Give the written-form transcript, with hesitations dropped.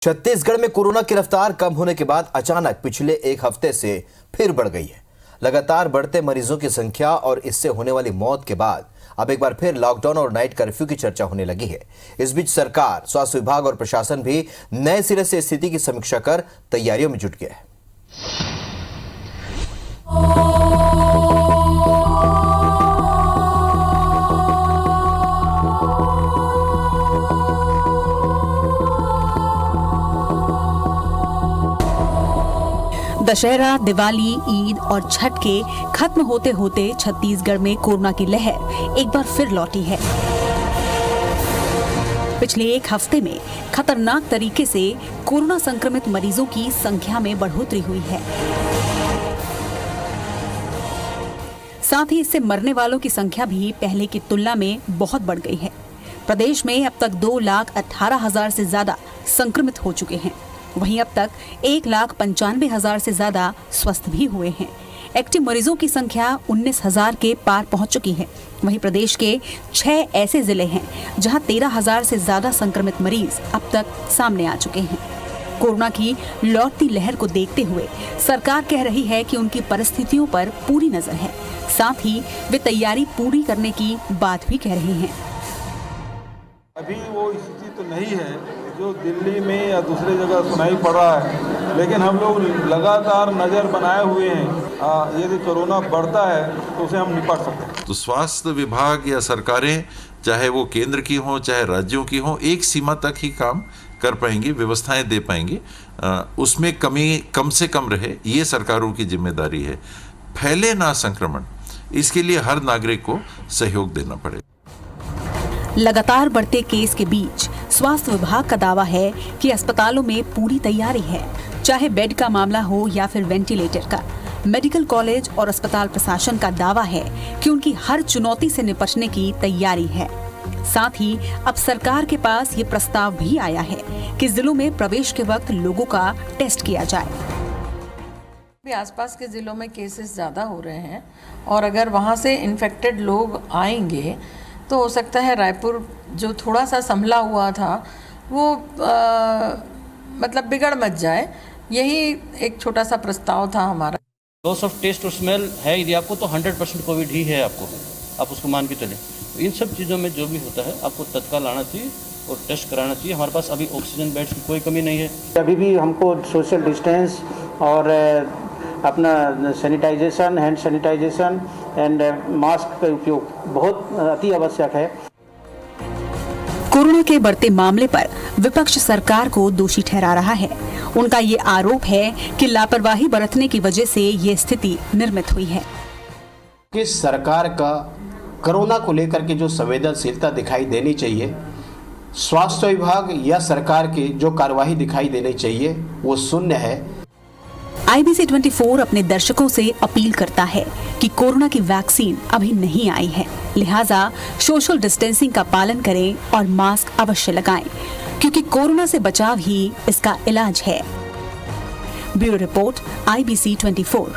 छत्तीसगढ़ में कोरोना की रफ्तार कम होने के बाद अचानक पिछले एक हफ्ते से फिर बढ़ गई है। लगातार बढ़ते मरीजों की संख्या और इससे होने वाली मौत के बाद अब एक बार फिर लॉकडाउन और नाइट कर्फ्यू की चर्चा होने लगी है। इस बीच सरकार, स्वास्थ्य विभाग और प्रशासन भी नए सिरे से स्थिति की समीक्षा कर तैयारियों में जुट गया है। दशहरा, दिवाली, ईद और छठ के खत्म होते होते छत्तीसगढ़ में कोरोना की लहर एक बार फिर लौटी है। पिछले एक हफ्ते में खतरनाक तरीके से कोरोना संक्रमित मरीजों की संख्या में बढ़ोतरी हुई है। साथ ही इससे मरने वालों की संख्या भी पहले की तुलना में बहुत बढ़ गई है। प्रदेश में अब तक 2,18,000 से ज्यादा संक्रमित हो चुके हैं। वहीं अब तक 1,95,000 से ज्यादा स्वस्थ भी हुए हैं। एक्टिव मरीजों की संख्या 19,000 के पार पहुंच चुकी है। वहीं प्रदेश के 6 ऐसे जिले हैं जहां 13,000 से ज्यादा संक्रमित मरीज अब तक सामने आ चुके हैं। कोरोना की लौटती लहर को देखते हुए सरकार कह रही है कि उनकी परिस्थितियों पर पूरी नजर है। साथ ही वे तैयारी पूरी करने की बात भी कह रहे हैं। अभी वो स्थिति तो नहीं है जो दिल्ली में या दूसरे जगह सुनाई पड़ रहा है, लेकिन हम लोग लगातार नज़र बनाए हुए हैं। यदि कोरोना बढ़ता है तो उसे हम निपट सकते हैं। तो स्वास्थ्य विभाग या सरकारें, चाहे वो केंद्र की हों चाहे राज्यों की हों, एक सीमा तक ही काम कर पाएंगी, व्यवस्थाएं दे पाएंगी। उसमें कमी कम से कम रहे, ये सरकारों की जिम्मेदारी है। फैले ना संक्रमण, इसके लिए हर नागरिक को सहयोग देना पड़ेगा। लगातार बढ़ते केस के बीच स्वास्थ्य विभाग का दावा है कि अस्पतालों में पूरी तैयारी है, चाहे बेड का मामला हो या फिर वेंटिलेटर का। मेडिकल कॉलेज और अस्पताल प्रशासन का दावा है कि उनकी हर चुनौती से निपटने की तैयारी है। साथ ही अब सरकार के पास ये प्रस्ताव भी आया है कि जिलों में प्रवेश के वक्त लोगों का टेस्ट किया जाए। आसपास के जिलों में केसेस ज़्यादा हो रहे हैं और अगर वहाँ से इन्फेक्टेड लोग आएंगे तो हो सकता है रायपुर जो थोड़ा सा संभला हुआ था वो मतलब बिगड़ मत जाए। यही एक छोटा सा प्रस्ताव था हमारा। लॉस ऑफ टेस्ट और स्मेल है यदि आपको तो 100% कोविड ही है आपको, आप उसको मान के चलें। इन सब चीज़ों में जो भी होता है आपको तत्काल आना चाहिए और टेस्ट कराना चाहिए। हमारे पास अभी ऑक्सीजन बेड्स की कोई कमी नहीं है। अभी भी हमको सोशल डिस्टेंस और अपना sanitization, hand sanitization and mask का उपयोग बहुत अति आवश्यक है। कोरोना के बढ़ते मामले पर विपक्ष सरकार को दोषी ठहरा रहा है। उनका ये आरोप है कि लापरवाही बरतने की वजह से ये स्थिति निर्मित हुई है। कि सरकार का कोरोना को लेकर के जो संवेदनशीलता दिखाई देनी चाहिए, स्वास्थ्य विभाग या सरकार की जो कार्यवाही दिखाई देनी चाहिए, वो शून्य है। IBC 24 अपने दर्शकों से अपील करता है कि कोरोना की वैक्सीन अभी नहीं आई है, लिहाजा सोशल डिस्टेंसिंग का पालन करें और मास्क अवश्य लगाएं, क्योंकि कोरोना से बचाव ही इसका इलाज है। Bureau report, IBC 24।